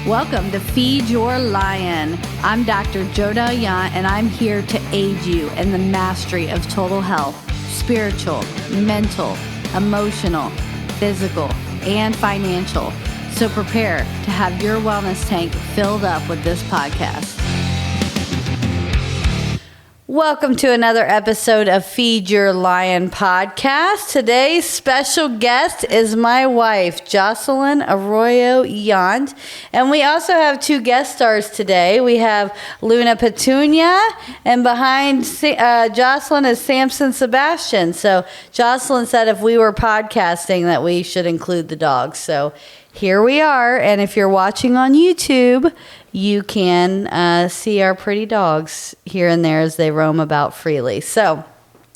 Welcome to Feed Your Lion. I'm Dr. L.I.O.N, and I'm here to aid you in the mastery of total health, spiritual, mental, emotional, physical, and financial. So prepare to have your wellness tank filled up with this podcast. Welcome to another episode of Feed Your Lion podcast. Today's special guest is my wife, Jocelyn Arroyo-Yant. And we also have two guest stars today. We have Luna Petunia, and behind Jocelyn is Samson Sebastian. So Jocelyn said if we were podcasting that we should include the dogs. So here we are. And if you're watching on YouTube, you can see our pretty dogs here and there as they roam about freely. So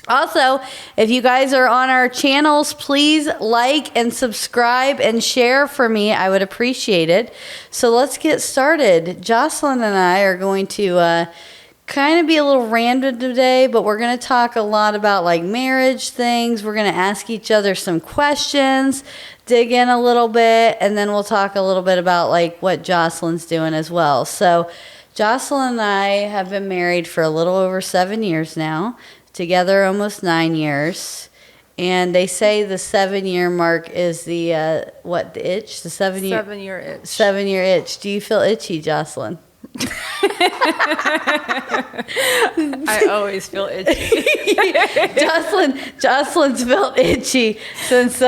also, if you guys are on our channels, please like and subscribe and share for me. I would appreciate it. So let's get started. Jocelyn and I are going to kind of be a little random today, but we're going to talk a lot about like marriage things. We're going to ask each other some questions, dig in a little bit, and then we'll talk a little bit about like what Jocelyn's doing as well. So Jocelyn and I have been married for a little over 7 years now, together almost 9 years. And they say the 7-year mark is the the itch? The 7 year 7 year itch. 7 year itch. Do you feel itchy, Jocelyn? I always feel itchy. Jocelyn's felt itchy since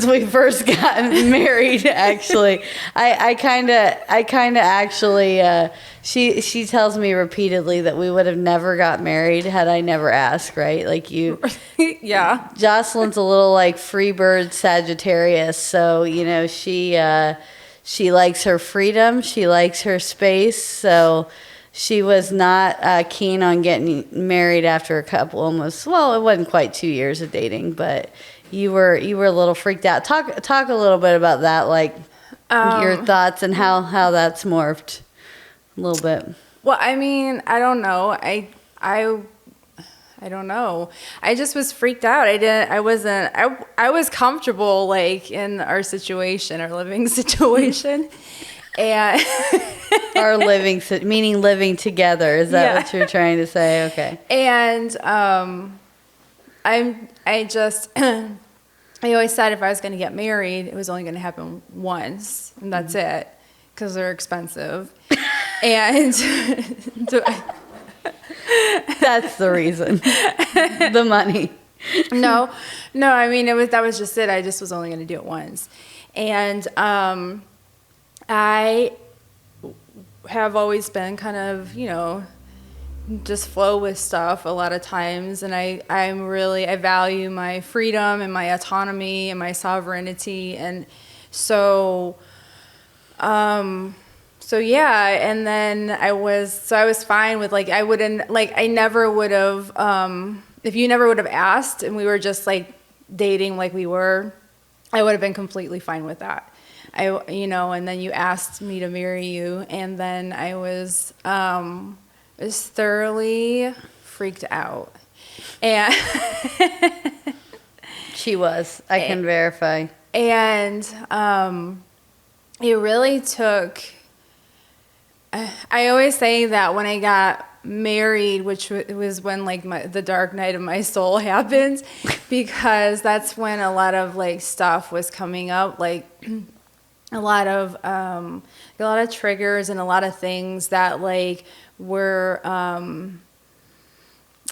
we first got married. Actually, I kind of actually. She tells me repeatedly that we would have never got married had I never asked. Right, like you. Yeah. Jocelyn's a little like Freebird Sagittarius, so you know she likes her freedom. She likes her space. So she was not keen on getting married after a couple it wasn't quite 2 years of dating, but you were a little freaked out. Talk a little bit about that, like your thoughts and how that's morphed a little bit. Well, I mean, I don't know. I don't know. I just was freaked out. I was comfortable like in our living situation. And meaning living together. Is that what you're trying to say? Okay. And I always said if I was going to get married, it was only going to happen once, and that's it, because they're expensive. And that's the reason. The money. No. I mean, that was just it. I just was only going to do it once, and I have always been kind of, just flow with stuff a lot of times, and I value my freedom and my autonomy and my sovereignty, and so yeah, and then I was fine with like I never would have if you never would have asked and we were just like dating like we were, I would have been completely fine with that. And then you asked me to marry you, and then I was thoroughly freaked out. And she was. I can verify. And it really took. I always say that when I got married, which was when like the dark night of my soul happened, because that's when a lot of like stuff was coming up, like a lot of triggers and a lot of things that like were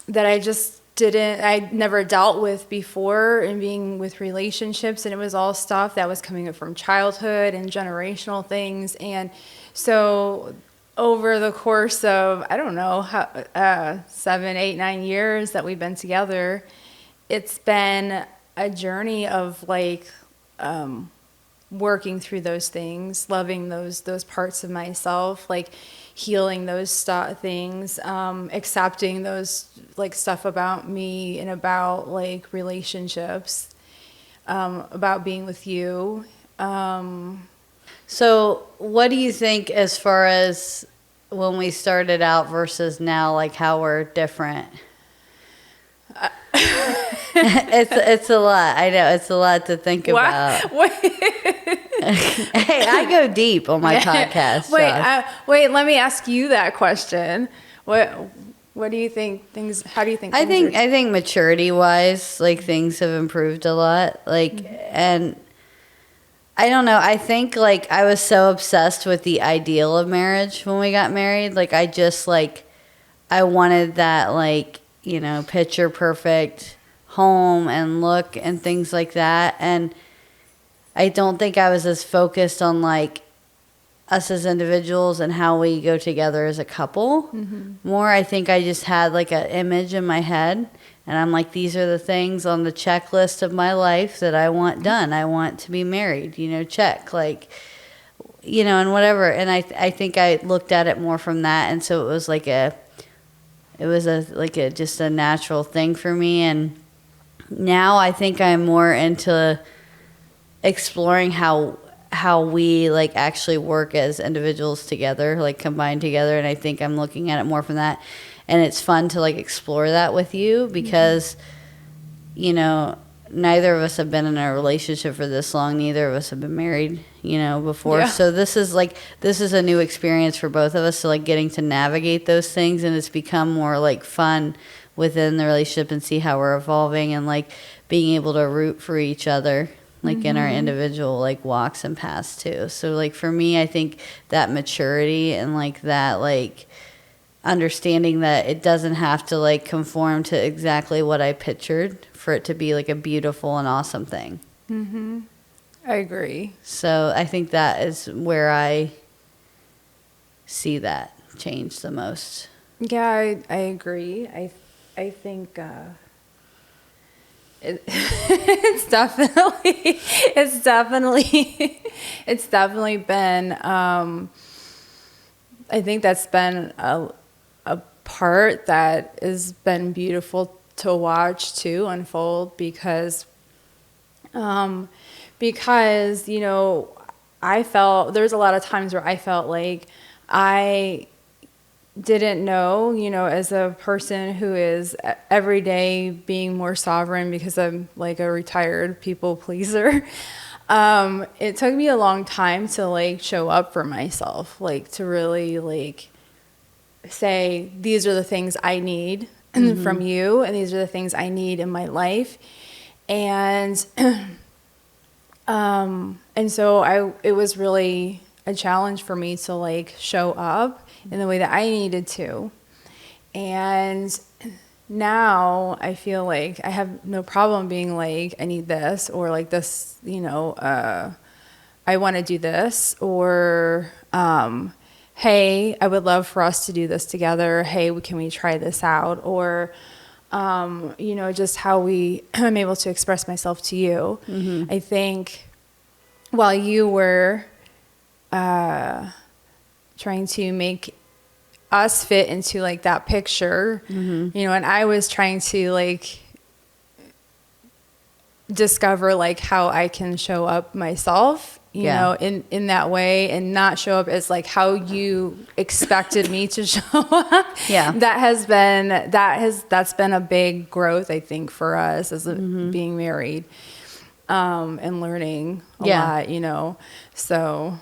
that I never dealt with before in being with relationships, and it was all stuff that was coming up from childhood and generational things. And so over the course of, I don't know, 7, 8, 9 years that we've been together, it's been a journey of like working through those things, loving those parts of myself, like healing those things, accepting those like stuff about me and about like relationships, about being with you. So what do you think as far as when we started out versus now, like how we're different? It's a lot. I know it's a lot to think about. Hey, I go deep on my podcast. Wait, let me ask you that question. What do you think things, how do you think I things think maturity wise, like things have improved a lot. Like, and I don't know. I think like I was so obsessed with the ideal of marriage when we got married. Like I just like I wanted that like, you know, picture perfect home and look and things like that. And I don't think I was as focused on like us as individuals and how we go together as a couple. More, I think I just had like an image in my head, and I'm like, these are the things on the checklist of my life that I want done. I want to be married, you know, check, like, you know, and whatever. And I think I looked at it more from that, and so it was like just a natural thing for me. And now I think I'm more into exploring how we like actually work as individuals together, like combined together. And I think I'm looking at it more from that, and it's fun to like explore that with you because you know, neither of us have been in a relationship for this long, neither of us have been married, you know, before. So this is a new experience for both of us, so like getting to navigate those things, and it's become more like fun within the relationship and see how we're evolving and like being able to root for each other like in our individual like walks and paths too. So like for me, I think that maturity and like that like understanding that it doesn't have to like conform to exactly what I pictured for it to be like a beautiful and awesome thing. I agree. So I think that is where I see that change the most. Yeah, I agree. I think it's definitely been I think that's been a part that has been beautiful to watch too unfold because you know, I felt there's a lot of times where I felt like I didn't know, you know, as a person who is every day being more sovereign because I'm like a retired people pleaser. It took me a long time to like show up for myself, like to really like say, these are the things I need from you, and these are the things I need in my life. And so it was really a challenge for me to like show up in the way that I needed to. And now I feel like I have no problem being like, I need this, or like this, you know, I want to do this, or hey, I would love for us to do this together. Hey, can we try this out? Or you know, just how I'm able to express myself to you. I think while you were trying to make us fit into like that picture, you know, and I was trying to like discover like how I can show up myself, you know, in that way, and not show up as like how you expected me to show up. That's been a big growth, I think, for us as being married, and learning a lot, you know. So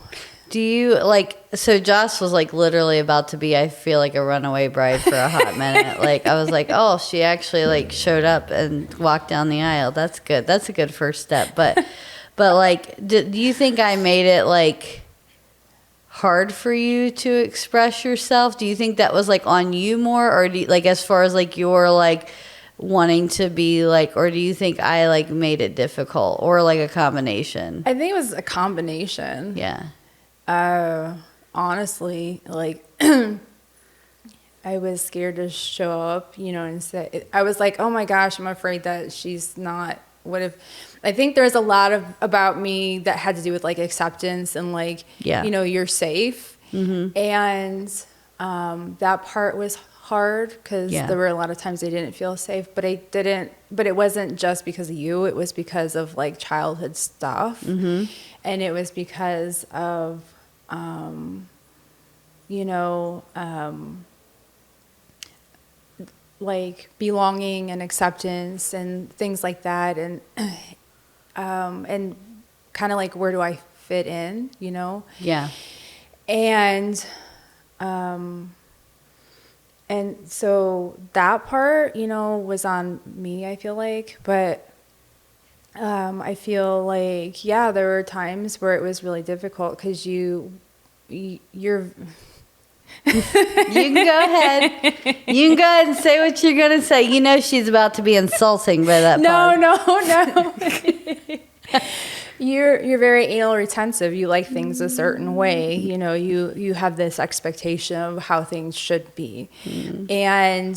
do you like, so Joss was like literally about to be, I feel like, a runaway bride for a hot minute. Like I was like, oh, she actually like showed up and walked down the aisle. That's good. That's a good first step. But like, do you think I made it like hard for you to express yourself? Do you think that was like on you more, or do you, like as far as like your like wanting to be like, or do you think I like made it difficult, or like a combination? I think it was a combination. Honestly, like I was scared to show up, you know, and say, I was like, oh my gosh, I'm afraid that she's not, what if, I think there's a lot about me that had to do with like acceptance and like, you know, you're safe. And that part was hard because there were a lot of times I didn't feel safe, but it wasn't just because of you, it was because of like childhood stuff. And it was because of, you know, like belonging and acceptance and things like that. And kind of like, where do I fit in, you know? Yeah. And so that part, you know, was on me, I feel like. But I feel like, yeah, there were times where it was really difficult because you're... You can go ahead. You can go ahead and say what you're going to say. You know she's about to be insulting by that No. You're very anal retentive. You like things a certain way. You know, you have this expectation of how things should be. And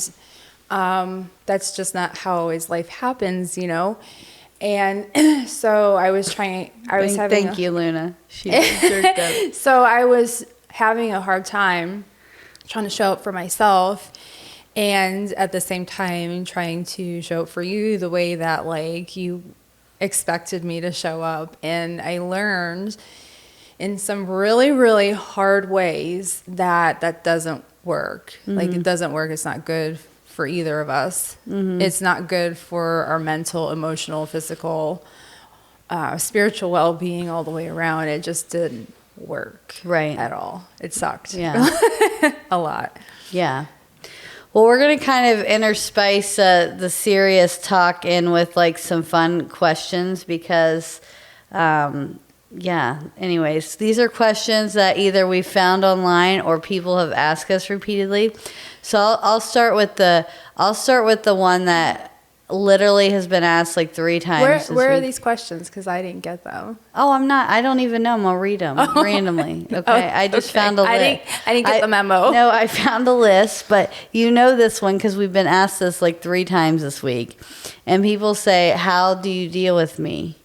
that's just not how always life happens, you know. And so I was having... Thank you, Luna. She jerked up. So I was having a hard time trying to show up for myself, and at the same time trying to show up for you the way that like you expected me to show up. And I learned in some really, really hard ways that doesn't work. Like it doesn't work. It's not good for either of us. It's not good for our mental, emotional, physical, spiritual well-being all the way around. It just didn't work at all. It sucked. Yeah. A lot. Yeah. Well, we're going to kind of interspice the serious talk in with like some fun questions because, anyways, these are questions that either we found online or people have asked us repeatedly. So I'll start with the one that literally has been asked like 3 times. Where are these questions? Because I didn't get them. Oh, I don't even know them. I'll read them randomly. Okay. I just found a list. I didn't get the memo. No, I found a list, but you know this one because we've been asked this like 3 times this week. And people say, how do you deal with me?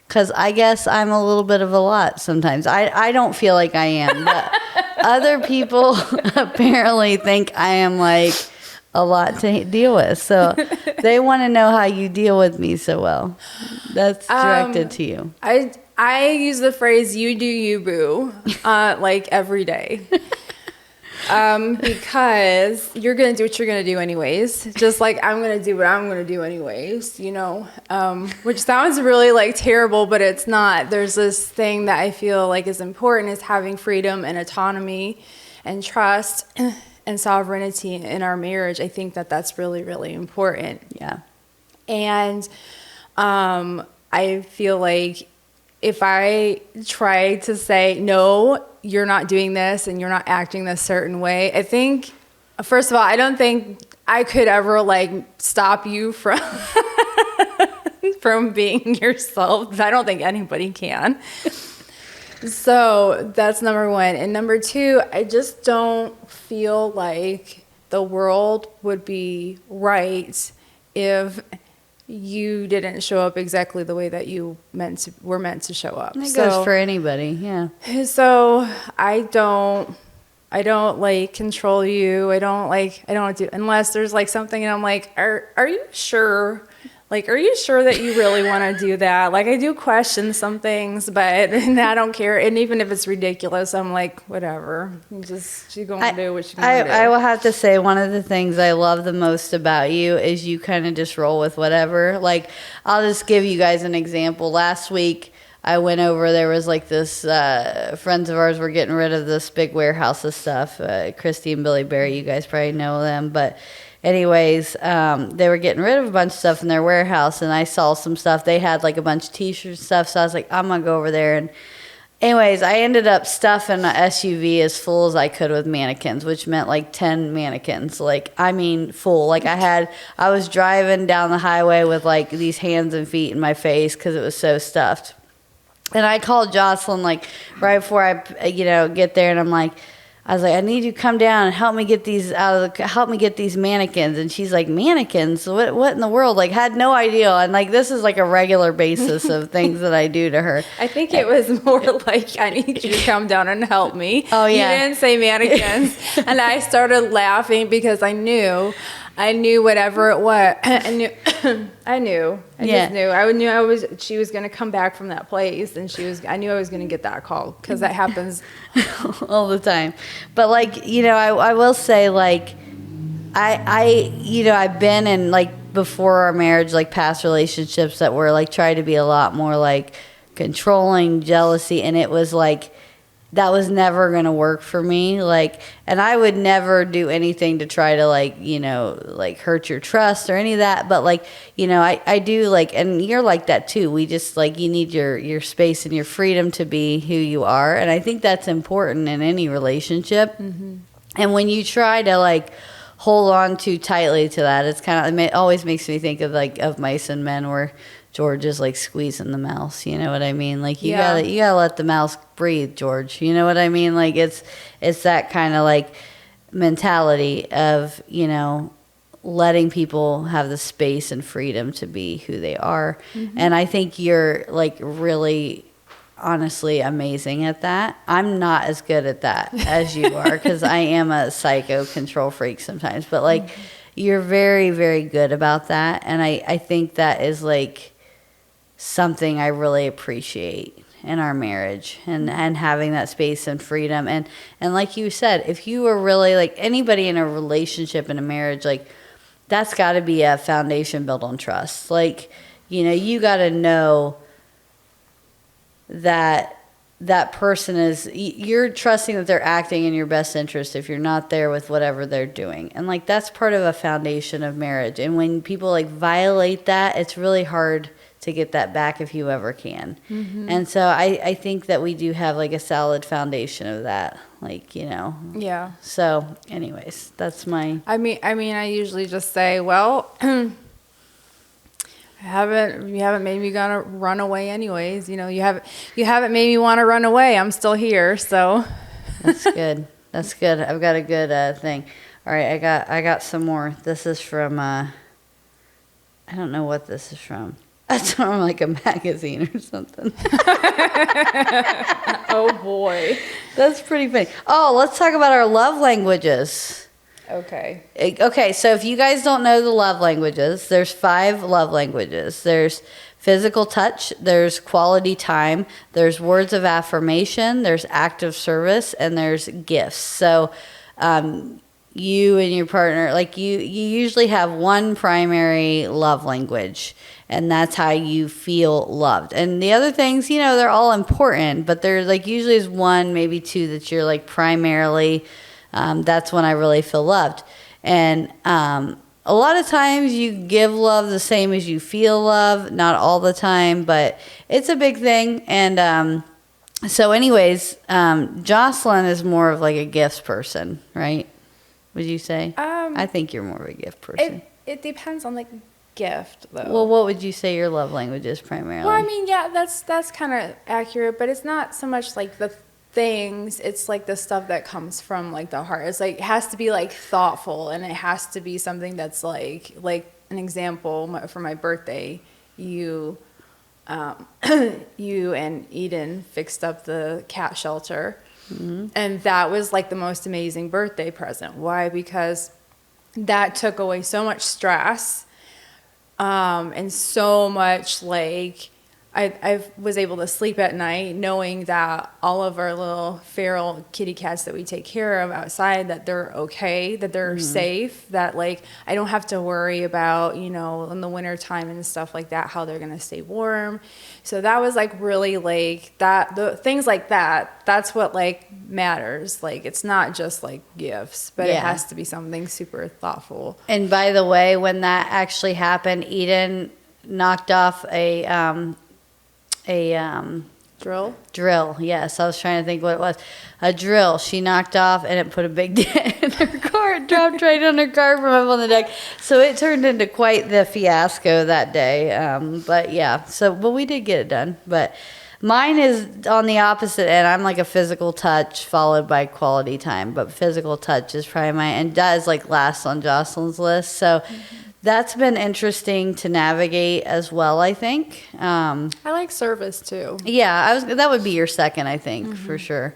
Because I guess I'm a little bit of a lot sometimes. I don't feel like I am, but other people apparently think I am like a lot to deal with. So they want to know how you deal with me so well. That's directed to you. I use the phrase "you do you, boo," like every day. Because you're going to do what you're going to do anyways. Just like I'm going to do what I'm going to do anyways, you know, which sounds really like terrible, but it's not. There's this thing that I feel like is important is having freedom and autonomy and trust and sovereignty in our marriage. I think that that's really, really important. Yeah. And I feel like if I try to say, no, you're not doing this and you're not acting this certain way, I think, first of all, I don't think I could ever like stop you from from being yourself. I don't think anybody can. So that's number 1. And number 2, I just don't feel like the world would be right if you didn't show up exactly the way that you were meant to show up. It goes for anybody, yeah. So I don't like control you. I don't do unless there's like something and I'm like, are you sure? Like, are you sure that you really want to do that? Like, I do question some things, but I don't care. And even if it's ridiculous, I'm like, whatever. She's going to do what she's going to do. I will have to say, one of the things I love the most about you is you kind of just roll with whatever. Like, I'll just give you guys an example. Last week, I went over, there was like this, friends of ours were getting rid of this big warehouse of stuff. Christy and Billy Barry, you guys probably know them, but anyways, they were getting rid of a bunch of stuff in their warehouse, and I saw some stuff. They had like a bunch of t-shirts and stuff, so I was like, I'm going to go over there. And anyways, I ended up stuffing an SUV as full as I could with mannequins, which meant like 10 mannequins. Like, I mean, full. Like, I was driving down the highway with like these hands and feet in my face because it was so stuffed. And I called Jocelyn like right before I, get there, and I was like, I need you to come down and help me get these mannequins. And she's like, mannequins? What in the world? Like, had no idea. And like, this is like a regular basis of things that I do to her. I think it was more like, I need you to come down and help me. Oh, yeah. You didn't say mannequins. And I started laughing because I knew whatever it was. I knew. Just knew. She was going to come back from that place, and I knew I was going to get that call because that happens all the time. But like, I will say, like, I've been in, like, before our marriage, like, past relationships that were like try to be a lot more like controlling, jealousy, and it was like that was never going to work for me. Like, and I would never do anything to try to like, you know, like hurt your trust or any of that. But like, you know, I do like, and you're like that too. We just like, you need your space and your freedom to be who you are. And I think that's important in any relationship. Mm-hmm. And when you try to like hold on too tightly to that, it's kind of, it always makes me think of like of Mice and Men, where George is like squeezing the mouse, you know what I mean? Like you gotta let the mouse breathe, George. You know what I mean? Like it's that kind of like mentality of, you know, letting people have the space and freedom to be who they are. Mm-hmm. And I think you're like really honestly amazing at that. I'm not as good at that as you are, because I am a psycho control freak sometimes, but like mm-hmm. you're very, very good about that. And I think that is like something I really appreciate in our marriage, and having that space and freedom. And like you said, if you were really like anybody in a relationship, in a marriage, like that's got to be a foundation built on trust. Like, you know, you got to know that person is, you're trusting that they're acting in your best interest if you're not there with whatever they're doing. And like that's part of a foundation of marriage. And when people like violate that, it's really hard to get that back if you ever can. Mm-hmm. And so I think that we do have like a solid foundation of that, like, you know. Yeah. So anyways, that's my... I mean, I usually just say, well, you haven't made me gonna run away anyways. You know, you haven't made me want to run away. I'm still here, so. That's good. That's good. I've got a good thing. All right, I got some more. This is from, I don't know what this is from. That's from like a magazine or something. Oh boy. That's pretty funny. Oh, let's talk about our love languages. Okay. Okay, so if you guys don't know the love languages, there's 5 love languages. There's physical touch, there's quality time, there's words of affirmation, there's acts of service, and there's gifts. So you and your partner, like you usually have one primary love language, and that's how you feel loved. And the other things, you know, they're all important, but there's like usually is 1, maybe 2 that you're like primarily, that's when I really feel loved. And a lot of times you give love the same as you feel love, not all the time, but it's a big thing. And so anyways, Jocelyn is more of like a gifts person, right? Would you say? I think you're more of a gift person. It depends on like gift though. Well, what would you say your love language is primarily? Well, I mean, yeah, that's kind of accurate, but it's not so much like the things, it's like the stuff that comes from like the heart. It's like it has to be like thoughtful, and it has to be something that's like an example. For my birthday, you and Eden fixed up the cat shelter. Mm-hmm. And that was like the most amazing birthday present. Why? Because that took away so much stress, and so much like I was able to sleep at night knowing that all of our little feral kitty cats that we take care of outside, that they're okay, that they're safe, that like I don't have to worry about, you know, in the winter time and stuff like that, how they're gonna stay warm. So that was like really like that, the things like that, that's what like matters. Like it's not just like gifts, but it has to be something super thoughtful. And by the way, when that actually happened, Eden knocked off a drill. Yes, I was trying to think what it was. A drill. She knocked off, and it put a big dent in her car. It dropped right on her car from up on the deck. So it turned into quite the fiasco that day. But yeah, but we did get it done. But mine is on the opposite end. I'm like a physical touch followed by quality time. But physical touch is probably and does like last on Jocelyn's list. So. That's been interesting to navigate as well, I think. I like service too. Yeah, that would be your second, I think, for sure.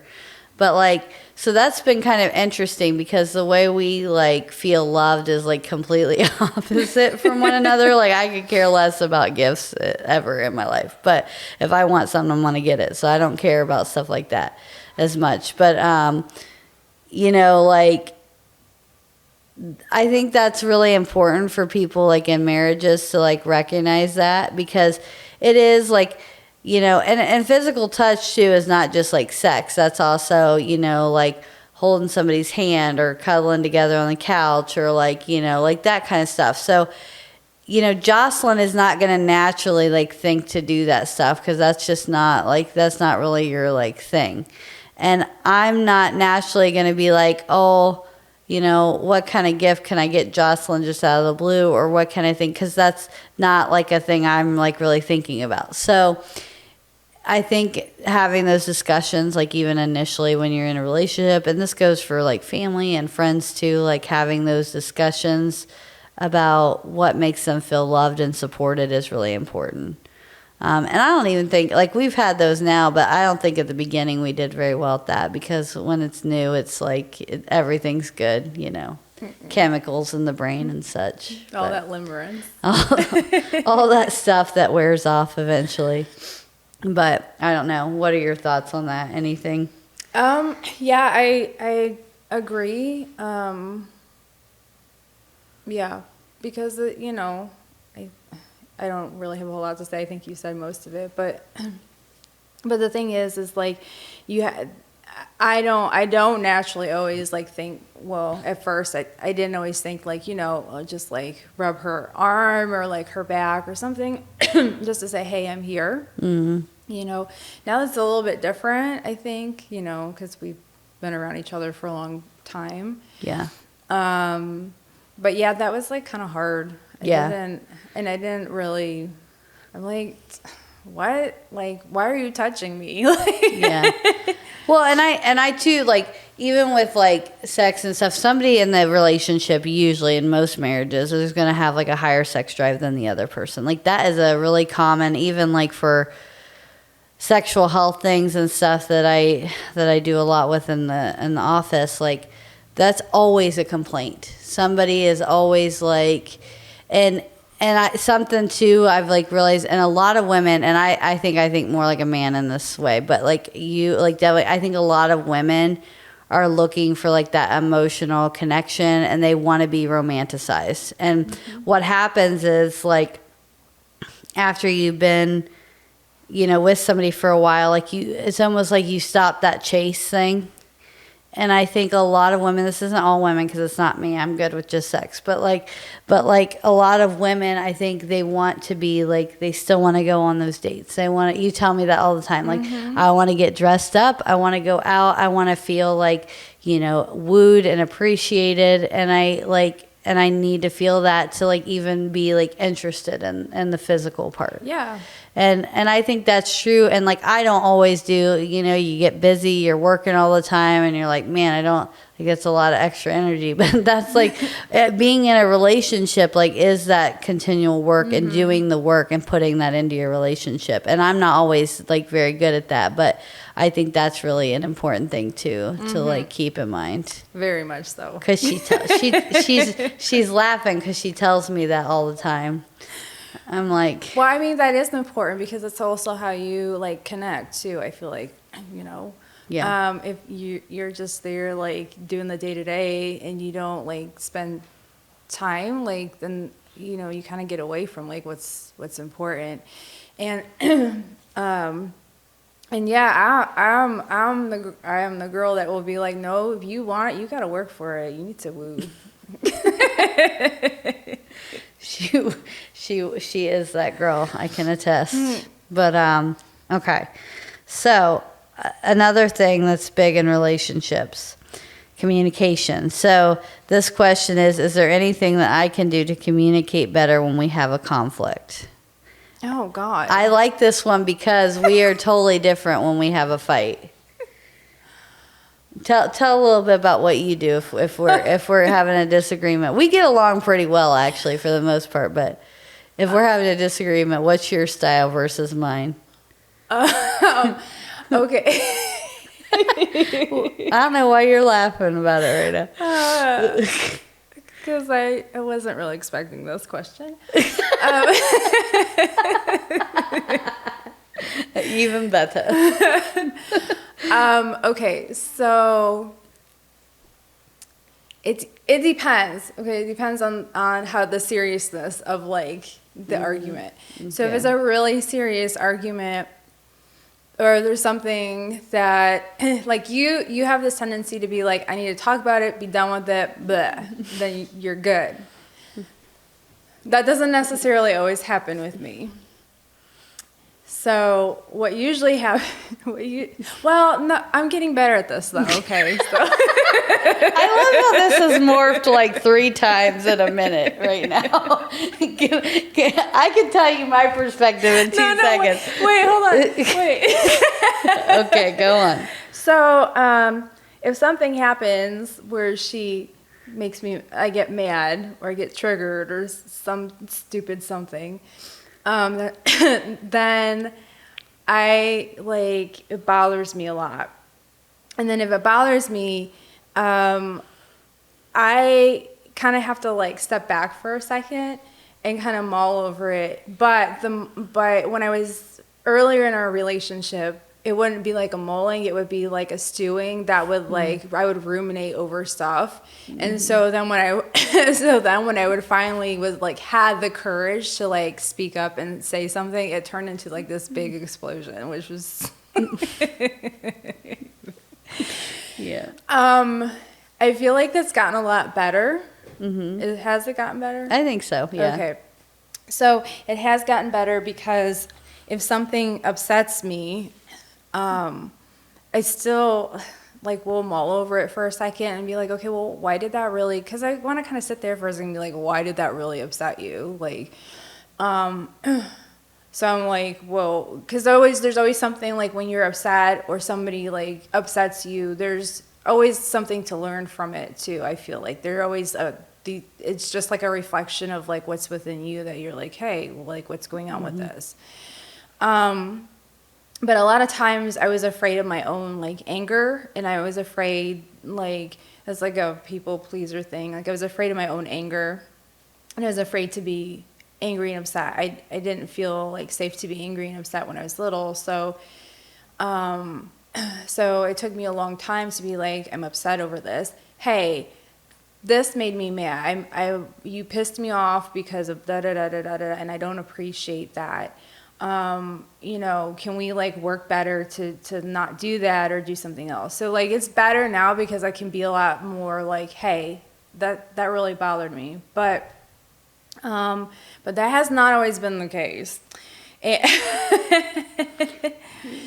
But like, so that's been kind of interesting because the way we like feel loved is like completely opposite from one another. Like I could care less about gifts ever in my life, but if I want something, I'm gonna get it. So I don't care about stuff like that as much. But you know, like. I think that's really important for people like in marriages to like recognize that, because it is like and physical touch too is not just like sex. That's also, like holding somebody's hand or cuddling together on the couch or like, like that kind of stuff. So, Jocelyn is not going to naturally like think to do that stuff because that's just not like, that's not really your like thing. And I'm not naturally going to be like, oh, what kind of gift can I get Jocelyn just out of the blue or what kind of thing? Because that's not like a thing I'm like really thinking about. So I think having those discussions, like even initially when you're in a relationship, and this goes for like family and friends too, like having those discussions about what makes them feel loved and supported is really important. And I don't even think, like we've had those now, but I don't think at the beginning we did very well at that because when it's new, it's like everything's good, chemicals in the brain and such. All that limerence. All that stuff that wears off eventually. But I don't know. What are your thoughts on that? Anything? Yeah, I agree. Yeah, because I don't really have a whole lot to say. I think you said most of it, but the thing is like I don't naturally always like think. Well, at first I didn't always think like I'll just like rub her arm or like her back or something, just to say, hey, I'm here. Mm-hmm. Now it's a little bit different. I think because we've been around each other for a long time. Yeah. But yeah, that was like kind of hard. Yeah. I didn't really. I'm like, what? Like, why are you touching me? Yeah. Well, and I too, like, even with like sex and stuff, somebody in the relationship, usually in most marriages, is going to have like a higher sex drive than the other person. Like that is a really common, even like for sexual health things and stuff that I do a lot with in the office. Like that's always a complaint. Somebody is always like, and something too I've like realized, and a lot of women, and I think more like a man in this way, but like you, like definitely, I think a lot of women are looking for like that emotional connection and they want to be romanticized. And what happens is like after you've been, with somebody for a while, like it's almost like you stop that chase thing. And I think a lot of women, this isn't all women because it's not me, I'm good with just sex, but like a lot of women, I think they want to be like, they still want to go on those dates. They want to, you tell me that all the time. Like, I want to get dressed up. I want to go out. I want to feel like, wooed and appreciated. And I need to feel that to like even be like interested in the physical part. Yeah. And I think that's true. And like, I don't always do, you get busy, you're working all the time and you're like, man, it gets a lot of extra energy, but that's like being in a relationship, like is that continual work and doing the work and putting that into your relationship. And I'm not always like very good at that, but I think that's really an important thing too, to like keep in mind. Very much so. Cause she's laughing cause she tells me that all the time. I'm like, well, I mean, that is important because it's also how you like connect too. I feel like, yeah. If you're just there like doing the day to day and you don't like spend time, like then you kind of get away from like what's important. And and yeah, I am the girl that will be like, no, if you want it, you got to work for it. You need to woo. She is that girl. I can attest. But okay. So another thing that's big in relationships, communication. So this question is there anything that I can do to communicate better when we have a conflict? Oh God. I like this one because we are totally different when we have a fight. Tell a little bit about what you do if we're having a disagreement. We get along pretty well actually for the most part, but if we're having a disagreement, what's your style versus mine? Okay. I don't know why you're laughing about it right now. Because I wasn't really expecting this question. Even better. Okay, so it depends. Okay, it depends on how the seriousness of like the argument. So if it's a really serious argument, or there's something that like you have this tendency to be like, I need to talk about it, be done with it, blah, then you're good. That doesn't necessarily always happen with me. So what usually happens, well, no, I'm getting better at this though, okay? So. I love how this has morphed like 3 times in a minute right now. I can tell you my perspective in 2 seconds. Wait, hold on. Wait. Okay, go on. So if something happens where I get mad or I get triggered or some stupid something, then it bothers me a lot. And then if it bothers me, I kind of have to like step back for a second and kind of mull over it. But when I was earlier in our relationship, it wouldn't be like a mulling, it would be like a stewing that would like, I would ruminate over stuff. And so then when I would finally had the courage to like speak up and say something, it turned into like this big explosion, which was yeah. I feel like that's gotten a lot better. Has it gotten better? I think so, yeah. Okay. So it has gotten better because if something upsets me, I still like will mull over it for a second and be like, okay, well, why did that really? Because I want to kind of sit there for a second and be like, why did that really upset you? Like, so I'm like, well, because there's always something like when you're upset or somebody like upsets you, there's always something to learn from it too. I feel like there's always it's just like a reflection of like what's within you that you're like, hey, like what's going on with this? But a lot of times I was afraid of my own like anger, and I was afraid like as like a people pleaser thing. Like I was afraid of my own anger, and I was afraid to be angry and upset. I didn't feel like safe to be angry and upset when I was little. So so it took me a long time to be like, I'm upset over this. Hey, this made me mad. You pissed me off because of da da da da da da, and I don't appreciate that. You know, can we like work better to not do that or do something else? So like it's better now because I can be a lot more like, hey, that really bothered me. But that has not always been the case.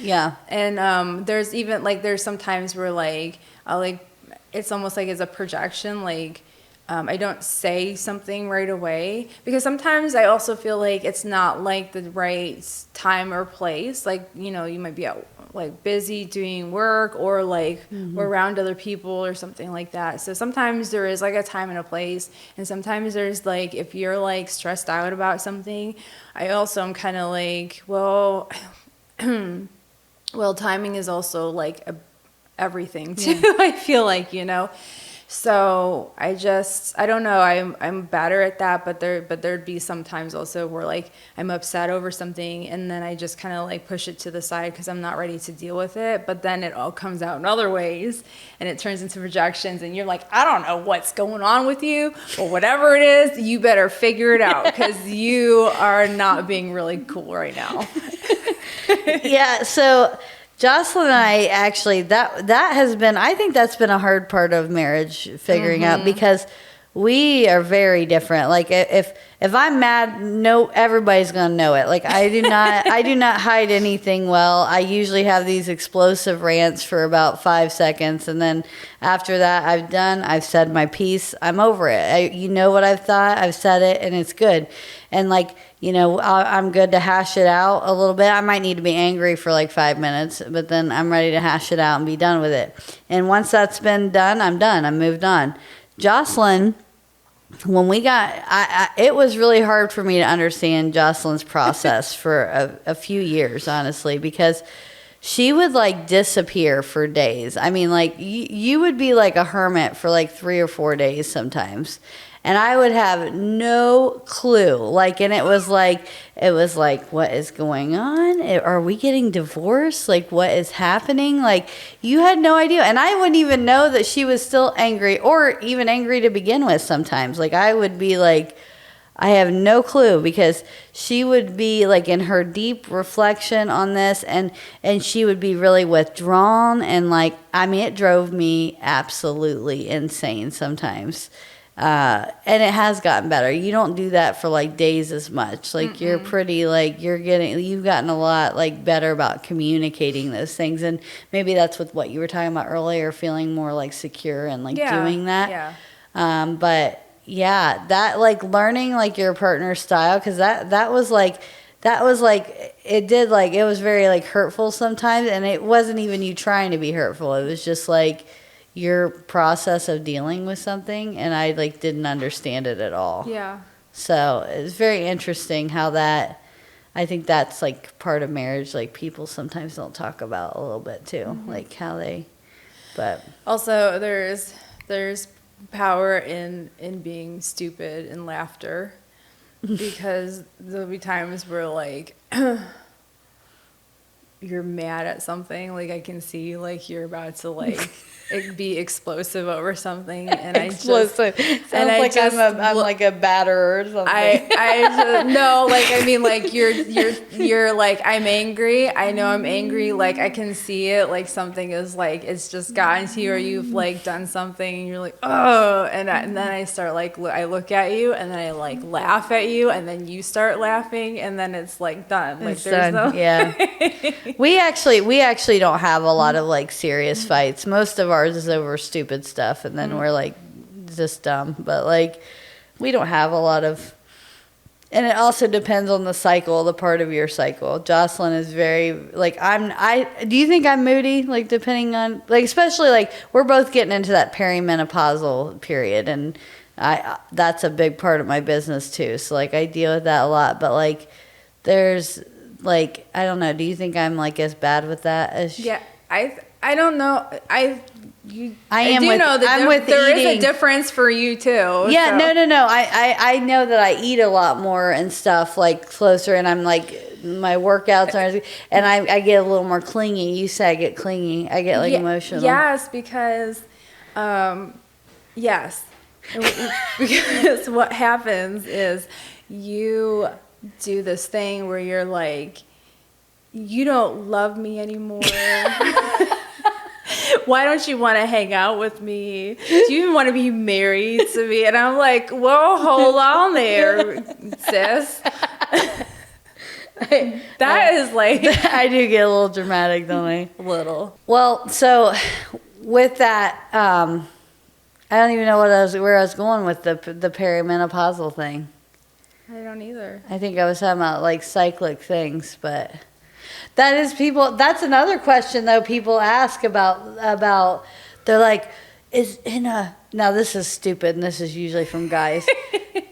Yeah. And there's even like there's some times where like I like it's almost like it's a projection, like I don't say something right away because sometimes I also feel like it's not like the right time or place. Like, you know, you might be out like busy doing work or like we're around other people or something like that. So sometimes there is like a time and a place, and sometimes there's like if you're like stressed out about something, I also am kind of like, well, well, timing is also like everything too. Yeah. I feel like, you know. So I don't know. I'm better at that, but there'd be some times also where like I'm upset over something and then I just kind of like push it to the side because I'm not ready to deal with it. But then it all comes out in other ways and it turns into projections and you're like, I don't know what's going on with you, or whatever it is, you better figure it out because you are not being really cool right now. Yeah. So Jocelyn and I actually, that has been, I think that's been a hard part of marriage, figuring out, because we are very different. Like if I'm mad, no, everybody's going to know it. Like I do not hide anything well. I usually have these explosive rants for about 5 seconds. And then after that, I've said my piece. I'm over it. You know what I've thought, I've said it, and it's good. And like, you know, I'm good to hash it out a little bit. I might need to be angry for like 5 minutes, but then I'm ready to hash it out and be done with it. And once that's been done, I'm done. I'm moved on. Jocelyn, when we got, it was really hard for me to understand Jocelyn's process for a few years, honestly, because she would like disappear for days. I mean, like you would be like a hermit for like 3 or 4 days sometimes. And I would have no clue. Like, and it was like, what is going on? Are we getting divorced? Like, what is happening? Like, you had no idea. And I wouldn't even know that she was still angry or even angry to begin with sometimes. Like, I would be like, I have no clue, because she would be like in her deep reflection on this, and she would be really withdrawn, and like, I mean, it drove me absolutely insane sometimes. And it has gotten better. You don't do that for like days as much. Like you're pretty, like you've gotten a lot like better about communicating those things. And maybe that's what you were talking about earlier, feeling more like secure and like doing that. Yeah. But yeah, that like learning like your partner's style, because that was like, it was very like hurtful sometimes, and it wasn't even you trying to be hurtful. It was just like your process of dealing with something, and I like didn't understand it at all. Yeah. So it's very interesting how that, I think that's like part of marriage, like people sometimes don't talk about a little bit too, like how they, but Also, there's power in being stupid and laughter, because there'll be times where like you're mad at something, like I can see like you're about to like be explosive over something, and explosive. Sounds like I'm like a batterer or something. No, like I mean, like you're like, I'm angry. I know I'm angry. Like I can see it. Like something is like, it's just gotten to you, or you've like done something, and you're like, oh, and then I start like, I look at you, and then I like laugh at you, and then you start laughing, and then it's like done. Like It's there's done. no Yeah. We actually don't have a lot of like serious fights. Most of ours is over stupid stuff, and then we're like just dumb. But like, we don't have a lot of, and it also depends on the cycle, the part of your cycle. Jocelyn is very like, do you think I'm moody? Like depending on, like, especially like we're both getting into that perimenopausal period, and that's a big part of my business too. So like I deal with that a lot, but like there's like, I don't know. Do you think I'm like as bad with that as? Yeah, I don't know. I do know that there is a difference for you too. Yeah, so. no. I know that I eat a lot more and stuff like closer, and I'm like my workouts are, and I get a little more clingy. You say I get clingy. I get like emotional. Yes, because yes, because what happens is you do this thing where you're like, you don't love me anymore. Why don't you want to hang out with me? Do you even want to be married to me? And I'm like, well, hold on there, sis. That is like, I do get a little dramatic, don't I? a little. Well, so with that, I don't even know where I was going with the perimenopausal thing. I don't either. I think I was talking about like cyclic things, but that's another question though people ask about they're like, now this is stupid, and this is usually from guys.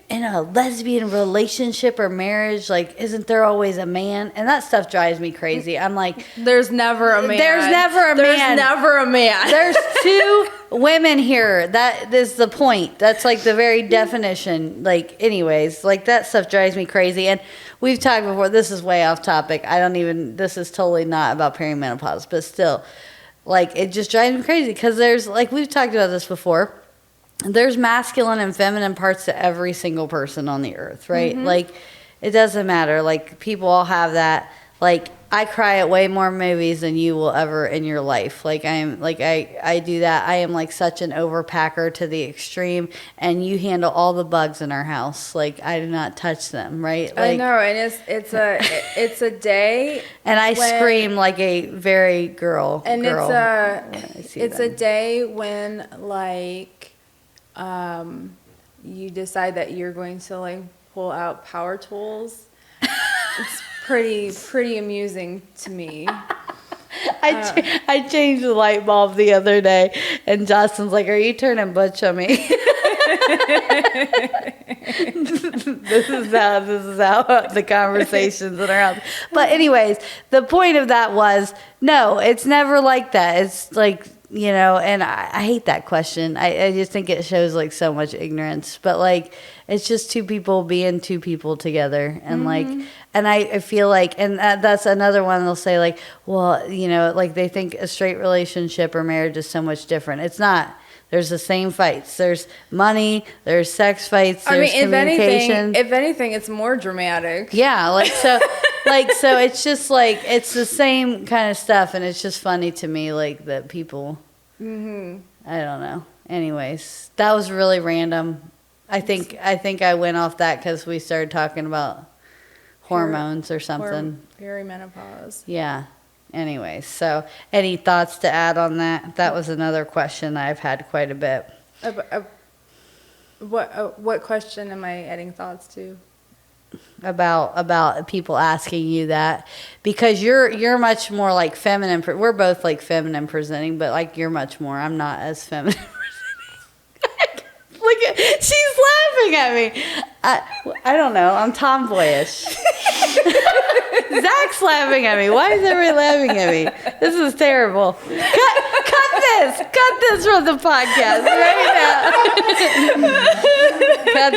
In a lesbian relationship or marriage, like, isn't there always a man? And that stuff drives me crazy. I'm like, there's never a man. There's never a man. There's two women here. That is the point. That's like the very definition. Like, anyways, like that stuff drives me crazy. And we've talked before. This is way off topic. This is totally not about perimenopause, but still, like, it just drives me crazy because there's, like, we've talked about this before. There's masculine and feminine parts to every single person on the earth, right? Mm-hmm. Like, it doesn't matter. Like, people all have that. Like, I cry at way more movies than you will ever in your life. Like, I do that. I am like such an overpacker to the extreme, and you handle all the bugs in our house. Like, I do not touch them, right? Like, I know, and it's a day, and I scream like a very girl. And girl it's a day when like. You decide that you're going to like pull out power tools. It's pretty amusing to me. I changed the light bulb the other day, and Jocelyn's like, "Are you turning butch on me?" This is how the conversations in our house. But anyways, the point of that was, no, it's never like that. It's like, you know, and I hate that question. I just think it shows like so much ignorance. But like, it's just two people being two people together, and like, and I feel like, and that's another one. They'll say like, well, you know, like they think a straight relationship or marriage is so much different. It's not. There's the same fights. There's money. There's sex fights. There's communication. If anything, it's more dramatic. Yeah, so it's just like it's the same kind of stuff, and it's just funny to me, like that people. I don't know. Anyways, that was really random. I think I went off that because we started talking about hormones or something. Perimenopause. Yeah. Anyways, so any thoughts to add on that? That was another question I've had quite a bit. What question am I adding thoughts to? About people asking you that, because you're much more like feminine. We're both like feminine presenting, but like you're much more. I'm not as feminine presenting. Look at, she's laughing at me. I don't know. I'm tomboyish. Zach's laughing at me. Why is everybody laughing at me? This is terrible. Cut this from the podcast right now. Cut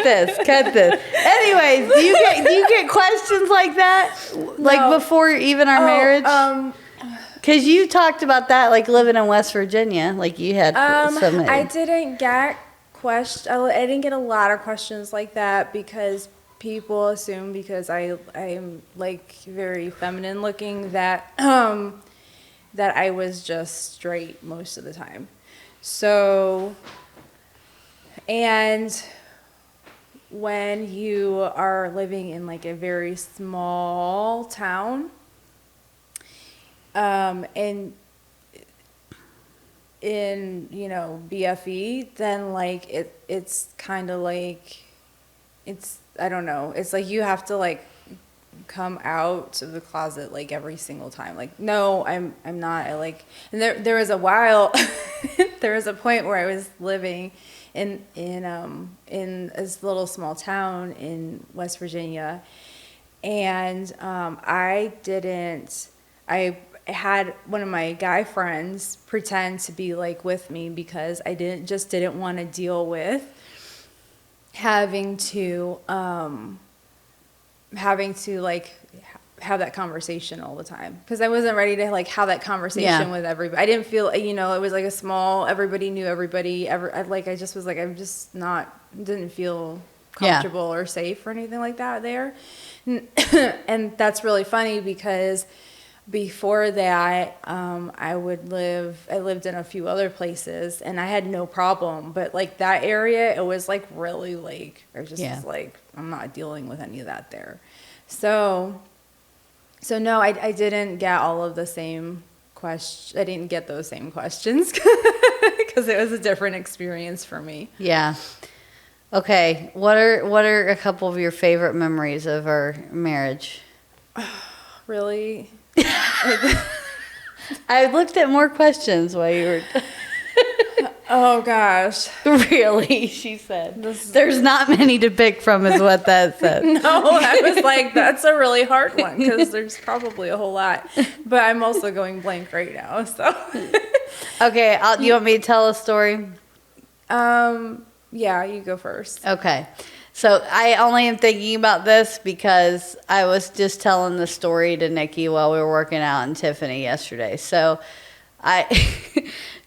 this. Anyways, do you get questions like that, like No. before even our marriage? Because you talked about that, like living in West Virginia, like you had some. I didn't get I didn't get a lot of questions like that because people assume because I'm like very feminine looking that that I was just straight most of the time. So, and when you are living in like a very small town, and in, you know, BFE, then like it's kind of like, it's, I don't know, it's like you have to like come out of the closet like every single time. Like, no, I'm not. I like, and there was a while, there was a point where I was living in this little small town in West Virginia, and I had one of my guy friends pretend to be like with me because I didn't want to deal with having to like have that conversation all the time, because I wasn't ready to like have that conversation with everybody. I didn't feel, you know, it was like a small, everybody knew everybody. I just was like, I'm just not, didn't feel comfortable or safe or anything like that there. And that's really funny because before that, I lived in a few other places and I had no problem, but like that area, it was like really like, I just was like, I'm not dealing with any of that there. So no, I didn't get all of the same questions. I didn't get those same questions because it was a different experience for me. Yeah. Okay. What are a couple of your favorite memories of our marriage? Really? I looked at more questions while you were. Oh gosh. Really? She said. There's not many to pick from, is what that said. No, I was like, that's a really hard one because there's probably a whole lot. But I'm also going blank right now. So. Okay. You want me to tell a story? Yeah, you go first. Okay. So I only am thinking about this because I was just telling the story to Nikki while we were working out in Tiffany yesterday. So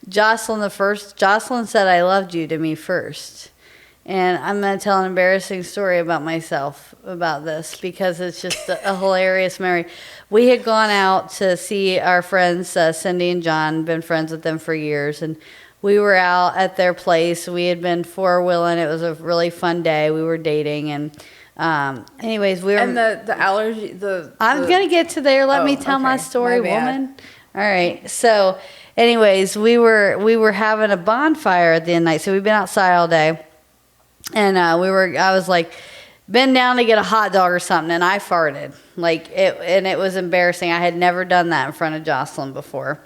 Jocelyn said I loved you to me first. And I'm going to tell an embarrassing story about myself about this because it's just a hilarious memory. We had gone out to see our friends, Cindy and John, been friends with them for years, and we were out at their place. We had been four-wheeling. It was a really fun day. We were dating, and anyways, we were. And the allergy, I'm gonna get to there. Let me tell my story, woman. All right. So, anyways, we were having a bonfire at the end of the night. So we've been outside all day, and I was like, been down to get a hot dog or something, and I farted. It was embarrassing. I had never done that in front of Jocelyn before.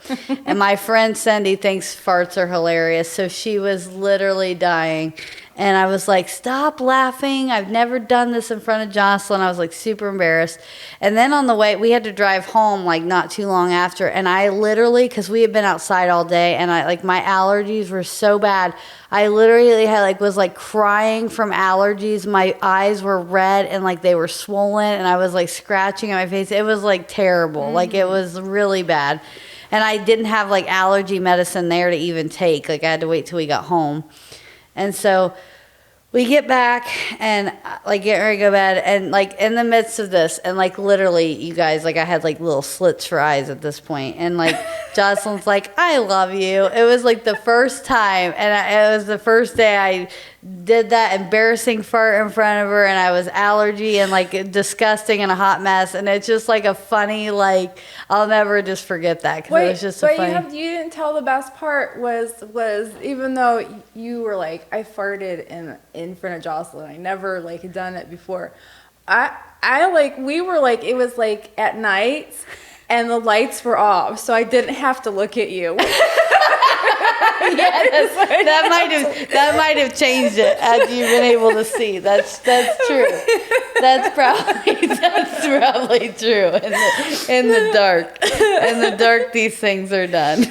And my friend Cindy thinks farts are hilarious, so she was literally dying. And I was like, stop laughing. I've never done this in front of Jocelyn. I was like super embarrassed. And then on the way, we had to drive home like not too long after. And I literally, because we had been outside all day, and my allergies were so bad. I literally was crying from allergies. My eyes were red and like they were swollen, and I was like scratching at my face. It was like terrible. Like it was really bad. And I didn't have like allergy medicine there to even take. Like I had to wait till we got home. And so we get back and like get ready to go to bed, and like in the midst of this, and like literally, you guys, like I had like little slits for eyes at this point, and like Jocelyn's like, I love you. It was like the first time, and it was the first day I did that embarrassing fart in front of her, and I was allergy and like disgusting and a hot mess, and it's just like a funny, like I'll never just forget that because it was just a funny. You didn't tell the best part was even though you were like, I farted in front of Jocelyn, I never like had done it before. I like, we were like, it was like at night and the lights were off, so I didn't have to look at you. Yeah, that might have changed it had you been able to see. That's true. That's probably true. In the dark, these things are done.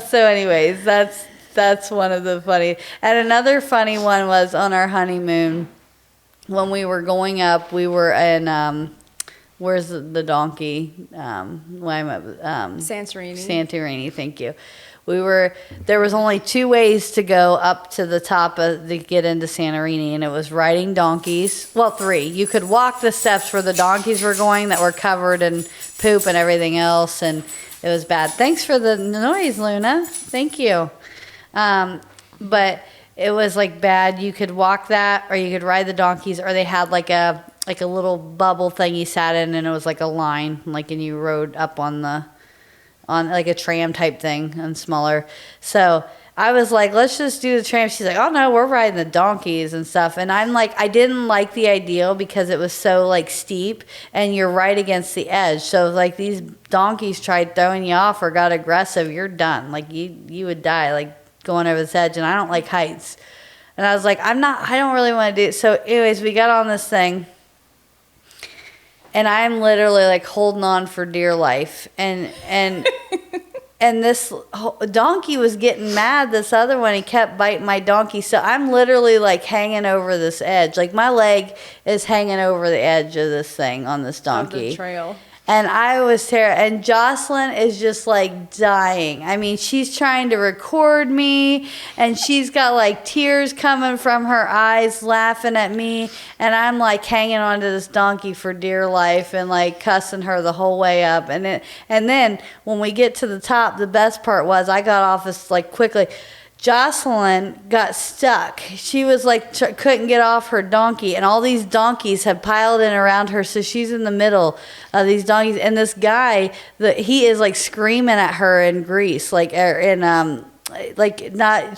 So, anyways, that's one of the funny. And another funny one was on our honeymoon when we were going up. We were in. Where's the donkey? Santorini. Santorini, thank you. There was only 2 ways to go up to the top to get into Santorini, and it was riding donkeys. Well, 3. You could walk the steps where the donkeys were going that were covered in poop and everything else, and it was bad. Thanks for the noise, Luna. Thank you. But it was like bad. You could walk that, or you could ride the donkeys, or they had like a little bubble thing you sat in, and it was like a line, like, and you rode up on like a tram type thing and smaller. So I was like, let's just do the tram. She's like, oh no, we're riding the donkeys and stuff. And I'm like, I didn't like the ideal because it was so like steep and you're right against the edge. So like these donkeys tried throwing you off or got aggressive, you're done. Like you would die like going over this edge, and I don't like heights. And I was like, I don't really want to do it. So anyways, we got on this thing. And I'm literally like holding on for dear life, and this donkey was getting mad. This other one, he kept biting my donkey, so I'm literally like hanging over this edge. Like my leg is hanging over the edge of this thing on this donkey. Of the trail. And I was terrified. And Jocelyn is just like dying. I mean, she's trying to record me, and she's got like tears coming from her eyes laughing at me. And I'm like hanging onto this donkey for dear life and like cussing her the whole way up. And then when we get to the top, the best part was I got off this like quickly. Jocelyn got stuck. She was like couldn't get off her donkey, and all these donkeys had piled in around her, so she's in the middle of these donkeys, and this guy, he is like screaming at her in Greece, like not,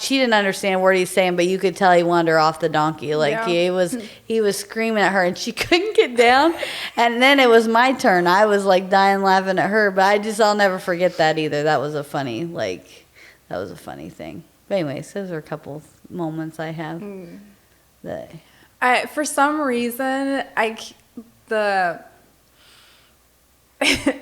she didn't understand what he's saying, but you could tell he wanted her off the donkey. Like yeah. he was screaming at her, and she couldn't get down. And then it was my turn. I was like dying laughing at her, but I'll never forget that either. That was a funny thing. But anyways, those are a couple moments I have. For some reason,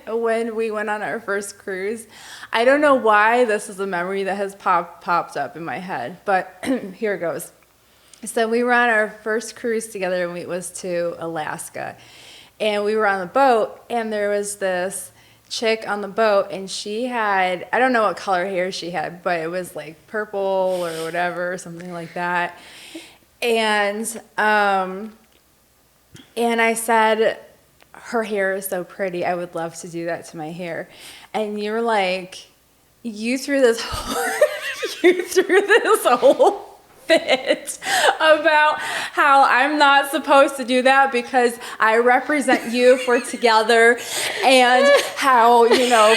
when we went on our first cruise, I don't know why this is a memory that has popped up in my head, but here it goes. So we were on our first cruise together, and it was to Alaska. And we were on the boat, and there was this chick on the boat, and she had, I don't know what color hair she had, but it was like purple or whatever, something like that. And I said, her hair is so pretty, I would love to do that to my hair. And you're like, you threw this whole fit about how I'm not supposed to do that because I represent you for together, and how,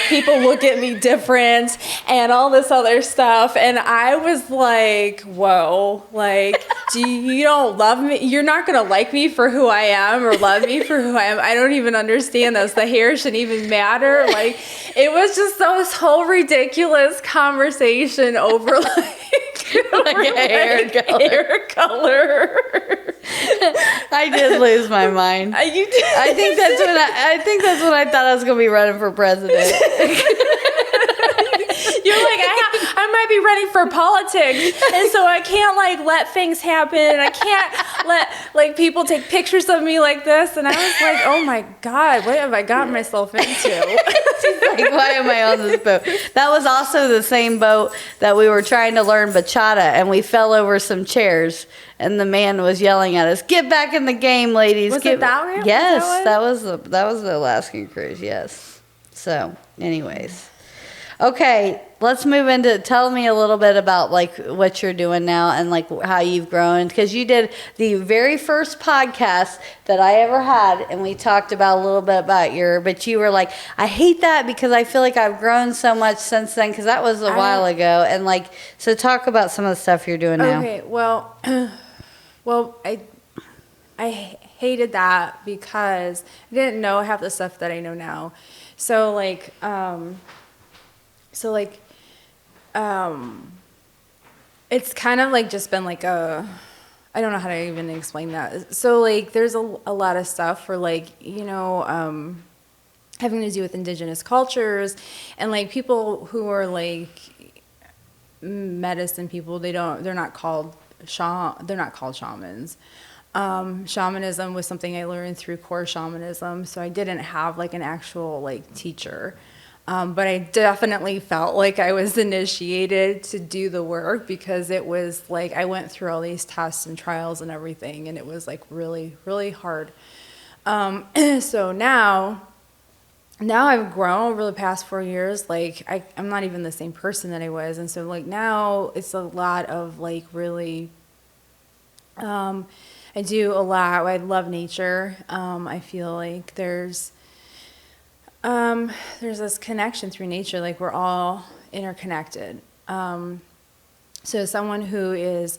people look at me different and all this other stuff. And I was like, whoa, like, you don't love me? You're not going to like me for who I am or love me for who I am? I don't even understand this. The hair shouldn't even matter. Like, it was just this whole ridiculous conversation over like hair color. I did lose my mind. You did. I think that's when I thought I was going to be running for president. You're like, I'm might be running for politics, and so I can't like let things happen, and I can't let like people take pictures of me like this. And I was like, oh my God, what have I gotten myself into? Like, why am I on this boat? That was also the same boat that we were trying to learn bachata, and we fell over some chairs, and the man was yelling at us, "Get back in the game, ladies!" Was it that one? Yes, that was the Alaskan cruise. Yes. So, anyways, okay, let's move into. Tell me a little bit about like what you're doing now and like how you've grown, because you did the very first podcast that I ever had, and we talked about a little bit about but you were like, I hate that because I feel like I've grown so much since then, because that was a while ago, and like, so talk about some of the stuff you're doing now. Okay, well, I hated that because I didn't know half the stuff that I know now. So like, it's kind of like just been like I don't know how to even explain that. So like, there's a lot of stuff for like, having to do with indigenous cultures, and like people who are like medicine people, they're not called shamans. Shamanism was something I learned through core shamanism, so I didn't have like an actual like teacher. But I definitely felt like I was initiated to do the work, because it was like I went through all these tests and trials and everything, and it was like really, really hard. So now I've grown over the past 4 years. Like I'm not even the same person that I was, and so like now it's a lot of like really. I do a lot. I love nature. I feel like there's this connection through nature. Like we're all interconnected. So someone who is,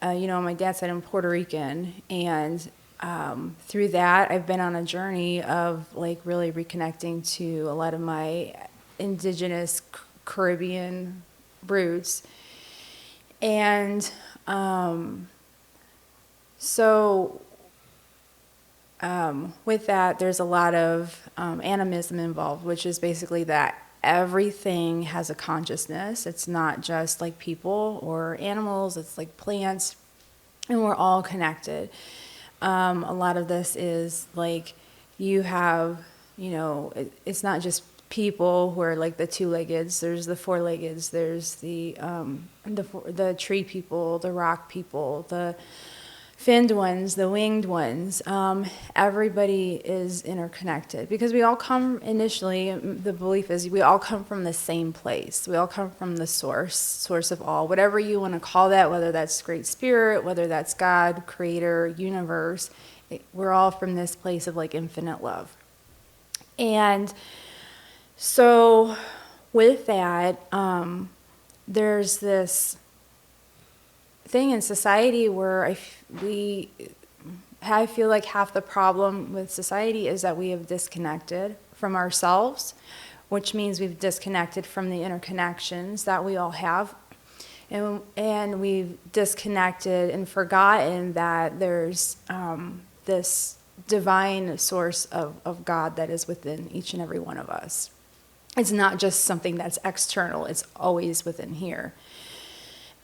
my dad's side, I'm Puerto Rican, and through that, I've been on a journey of like really reconnecting to a lot of my indigenous Caribbean roots, and so with that, there's a lot of animism involved, which is basically that everything has a consciousness. It's not just like people or animals, it's like plants, and we're all connected. A lot of this is like you have, it's not just people who are like the two-leggeds, there's the four-leggeds, there's the tree people, the rock people, the finned ones, the winged ones. Everybody is interconnected because we all come initially, the belief is we all come from the same place. We all come from the source of all, whatever you want to call that, whether that's Great Spirit, whether that's God, Creator, universe. We're all from this place of like infinite love. And so with that, there's this thing in society where I feel like half the problem with society is that we have disconnected from ourselves, which means we've disconnected from the interconnections that we all have, and we've disconnected and forgotten that there's this divine source of God that is within each and every one of us. It's not just something that's external, it's always within here.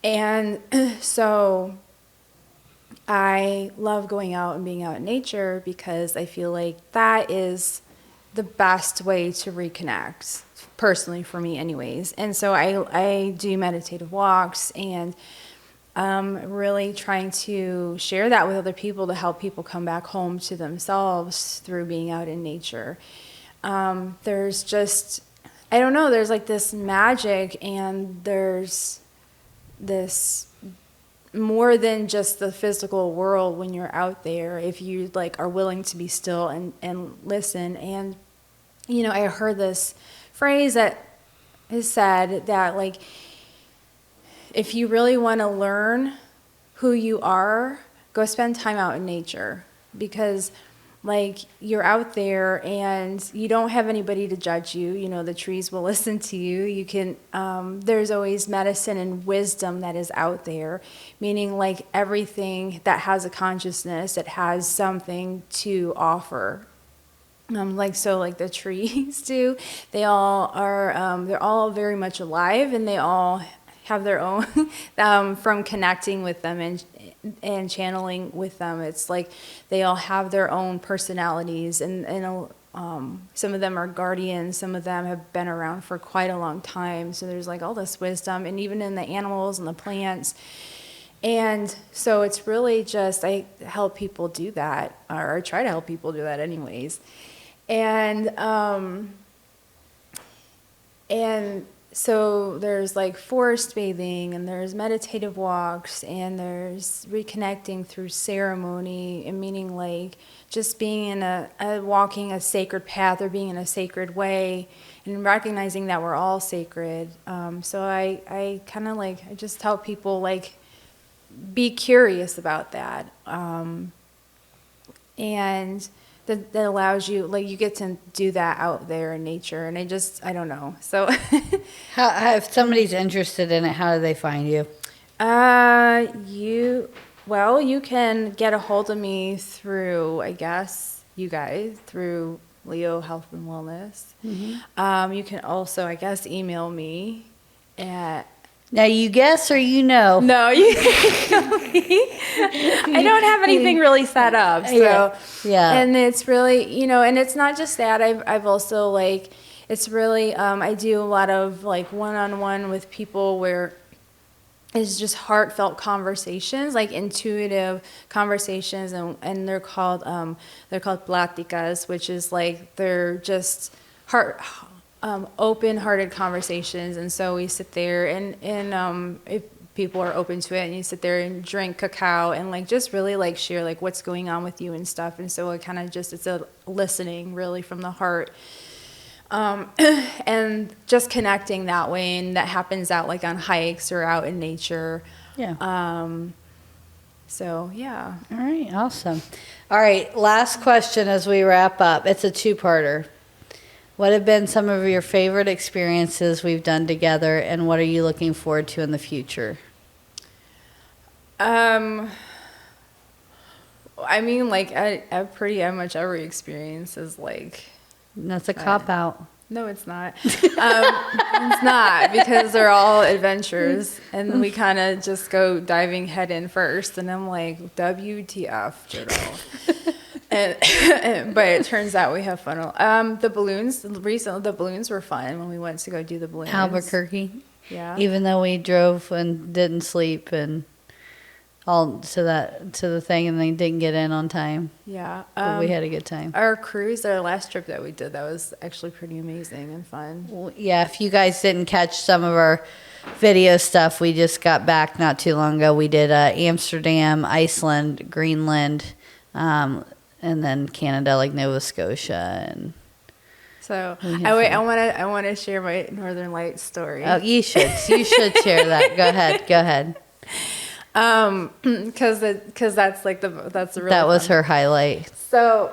And so I love going out and being out in nature because I feel like that is the best way to reconnect, personally for me anyways. And so I do meditative walks, and really trying to share that with other people to help people come back home to themselves through being out in nature. There's just, I don't know, there's like this magic, and there's this more than just the physical world when you're out there, if you like are willing to be still and listen. And I heard this phrase that is said that like, if you really want to learn who you are, go spend time out in nature, because like you're out there and you don't have anybody to judge you. The trees will listen to you. You can, there's always medicine and wisdom that is out there, meaning like everything that has a consciousness, it has something to offer. Like the trees do, they all are, they're all very much alive, and they all have their own, from connecting with them and channeling with them. It's like they all have their own personalities, and some of them are guardians, some of them have been around for quite a long time. So there's like all this wisdom, and even in the animals and the plants. And so it's really just, I help people do that, or I try to help people do that anyways. And so there's like forest bathing, and there's meditative walks, and there's reconnecting through ceremony, and meaning like just being in walking a sacred path, or being in a sacred way, and recognizing that we're all sacred. So I kind of like, I just tell people like, be curious about that. And that allows you, like, you get to do that out there in nature. And I don't know. So If somebody's interested in it, how do they find you? You can get a hold of me through, I guess, you guys, through L.I.O. Health and Wellness. Mm-hmm. You can also, I guess, email me at... Now, you guess or you know? No, you I don't have anything really set up. So, yeah. And it's really, and it's not just that. I've also, like, it's really, I do a lot of, like, one-on-one with people where it's just heartfelt conversations, like intuitive conversations, and they're called pláticas, which is like, they're just open-hearted conversations. And so we sit there, and if people are open to it, and you sit there and drink cacao and like just really like share like what's going on with you and stuff. And so it kind of just, it's a listening really from the heart, and just connecting that way. And that happens out like on hikes or out in nature. Yeah. So yeah. All right. Awesome. All right. Last question as we wrap up. It's a two-parter. What have been some of your favorite experiences we've done together, and what are you looking forward to in the future? I mean, like, I pretty much every experience is like... That's a cop-out. No, it's not. It's not, because they're all adventures, and we kind of just go diving head in first, and I'm like, WTF, Jodo. But it turns out we have fun. The balloons were fun when we went to go do the balloons. Albuquerque. Yeah. Even though we drove and didn't sleep and all to the thing, and then didn't get in on time. Yeah. But we had a good time. Our cruise, our last trip that we did, that was actually pretty amazing and fun. Well, yeah, if you guys didn't catch some of our video stuff, we just got back not too long ago. We did Amsterdam, Iceland, Greenland, and then Canada, like Nova Scotia, and so I want to share my Northern Lights story. Oh, you should share that. Go ahead. Because that's like that's the real that was fun. her highlight. So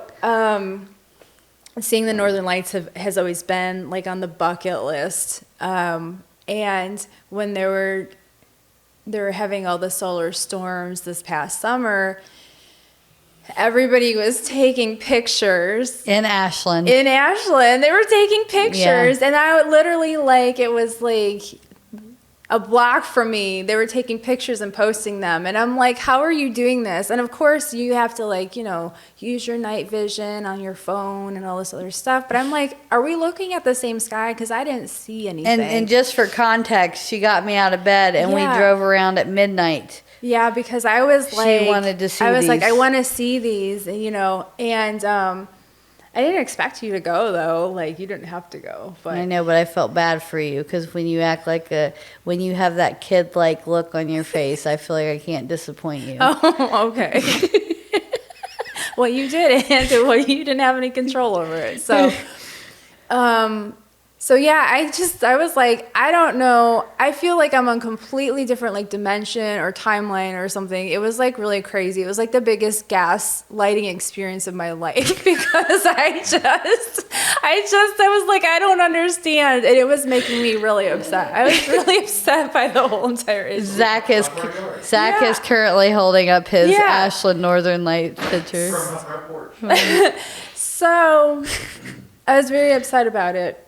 seeing the Northern Lights has always been like on the bucket list. And when they were having all the solar storms this past summer, everybody was taking pictures. In Ashland. They were taking pictures. Yeah. And I would literally, like, it was like a block from me. They were taking pictures and posting them. And I'm like, how are you doing this? And of course, you have to, like, use your night vision on your phone and all this other stuff. But I'm like, are we looking at the same sky? Because I didn't see anything. And just for context, she got me out of bed, and we drove around at midnight. Yeah, because I was like, she wanted to see I was these. like, I want to see these, and I didn't expect you to go though. Like, you didn't have to go. But I know, but I felt bad for you, because when you act like when you have that kid-like look on your face, I feel like I can't disappoint you. Oh, okay. Well, you didn't. Well, you didn't have any control over it. So, So yeah, I was like, I don't know. I feel like I'm on a completely different like dimension or timeline or something. It was like really crazy. It was like the biggest gas lighting experience of my life because I was like, I don't understand. And it was making me really upset. I was really upset by the whole entire issue. Zach is currently holding up his Ashland Northern Lights pictures. So I was very upset about it.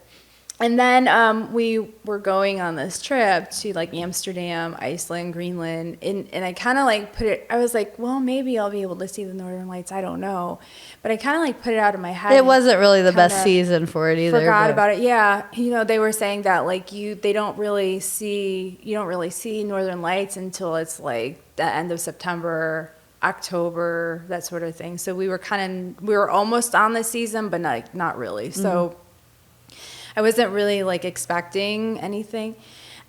And then we were going on this trip to like Amsterdam, Iceland, Greenland, and I kind of like I was like, well, maybe I'll be able to see the Northern Lights. I don't know, but I kind of like put it out of my head. It wasn't really the best season for it either. Forgot about it. Yeah, they were saying that like you don't really see Northern Lights until it's like the end of September, October, that sort of thing. So we were almost on the season, but not really. So. I wasn't really like expecting anything.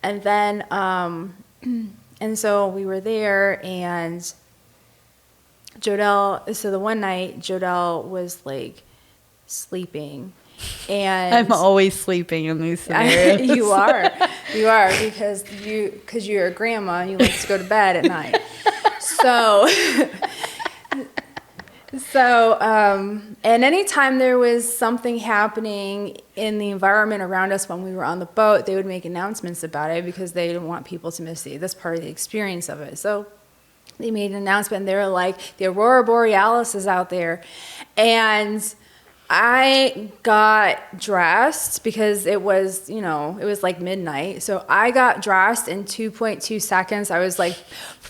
And then, and so we were there and so the one night Jodelle was like sleeping and I'm always sleeping in these scenarios. You are because you're a grandma and you like to go to bed at night. So, and anytime there was something happening in the environment around us when we were on the boat, they would make announcements about it because they didn't want people to miss this part of the experience of it. So they made an announcement and they were like, the Aurora Borealis is out there. And I got dressed because it was like midnight. So I got dressed in 2.2 seconds. I was like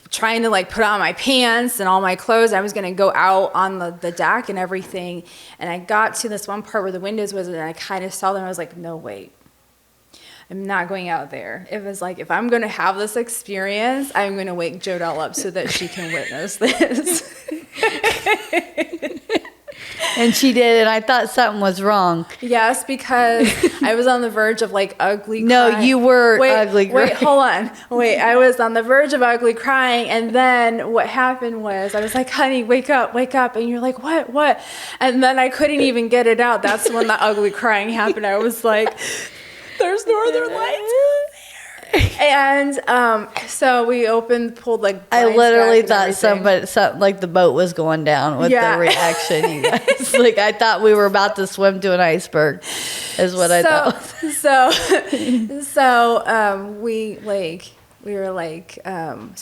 trying to like put on my pants and all my clothes. I was going to go out on the deck and everything. And I got to this one part where the windows was and I kind of saw them. I was like, no, wait. I'm not going out there. It was like, if I'm going to have this experience, I'm going to wake Jodelle up so that she can witness this. And she did, and I thought something was wrong. Yes, because I was on the verge of like ugly crying. No, you were ugly crying. Wait, hold on. Wait, I was on the verge of ugly crying, and then what happened was I was like, honey, wake up. And you're like, what? And then I couldn't even get it out. That's when the ugly crying happened. I was like, there's Northern Lights. And so we pulled like I literally thought something like the boat was going down with the reaction, you guys. Like I thought we were about to swim to an iceberg, is what I thought. So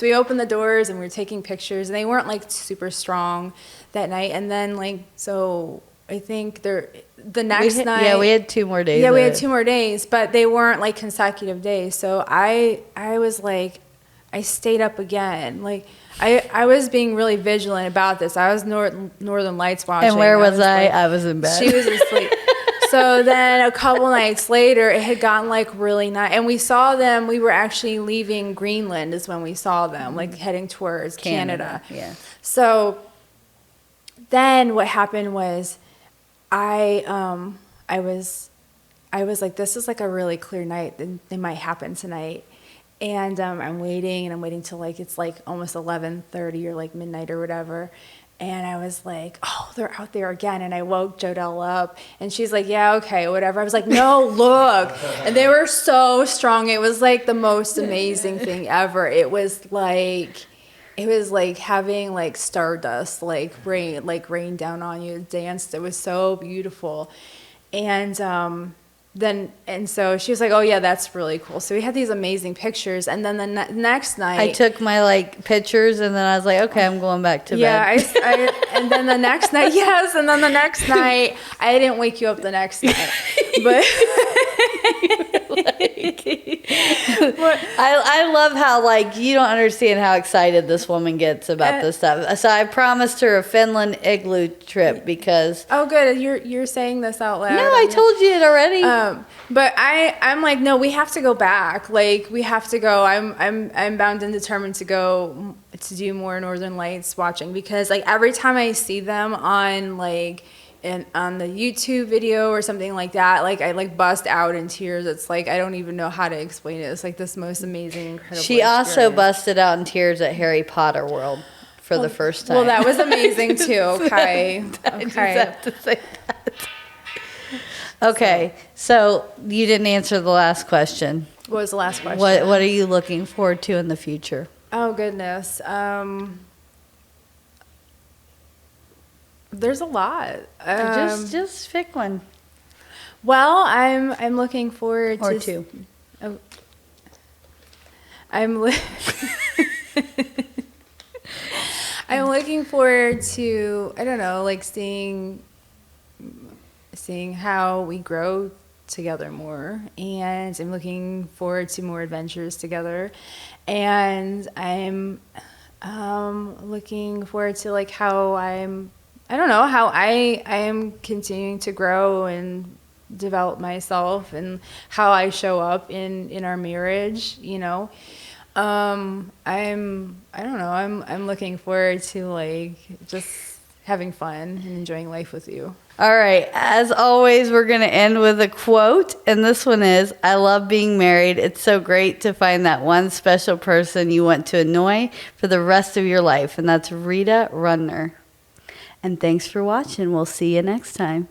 we opened the doors and we were taking pictures and they weren't like super strong that night. And then I think the next night. Yeah, we had 2 more days. Yeah, we had 2 more days, but they weren't like consecutive days. So I was like, I stayed up again. Like I was being really vigilant about this. I was Northern Lights watching. And where was I? I was in bed. She was asleep. So then a couple nights later, it had gotten like really nice. And we saw them. We were actually leaving Greenland is when we saw them, like heading towards Canada. Yeah. So then what happened was I was like, this is like a really clear night. It might happen tonight. And I'm waiting till like it's like almost 11:30 or like midnight or whatever. And I was like, oh, they're out there again. And I woke Jodelle up. And she's like, yeah, okay, whatever. I was like, no, look. And they were so strong. It was like the most amazing thing ever. It was like having like stardust, like rain down on you. It danced. It was so beautiful. And so she was like, oh yeah, that's really cool. So we had these amazing pictures. And then the next night I took my like pictures and then I was like, okay, I'm going back to bed. Yeah, and then the next night, yes, and then the next night, I didn't wake you up the next night. But I love how like you don't understand how excited this woman gets about this stuff. So I promised her a Finland igloo trip because oh good, you're saying this out loud. No, I told you it already. But I'm like, no, we have to go back. Like we have to go. I'm bound and determined to go to do more Northern Lights watching because like every time I see them on like on the YouTube video or something like that, like I like bust out in tears. It's like I don't even know how to explain it. It's like this most amazing, incredible She also experience. busted out in tears at Harry Potter World for the first time. Well, that was amazing too. Okay. I just have to say that. Okay, so you didn't answer the last question. What was the last question? What are you looking forward to in the future? Oh goodness. There's a lot. Just pick one. Well, I'm looking forward to or 2. Oh, I'm looking forward to, I don't know, like seeing how we grow together more, and I'm looking forward to more adventures together, and I'm looking forward to like how I don't know how I am continuing to grow and develop myself, and how I show up in our marriage, you know. I don't know, I'm looking forward to like just having fun and enjoying life with you. All right. As always, we're going to end with a quote. And this one is, I love being married. It's so great to find that one special person you want to annoy for the rest of your life. And that's Rita Runner. And thanks for watching. We'll see you next time.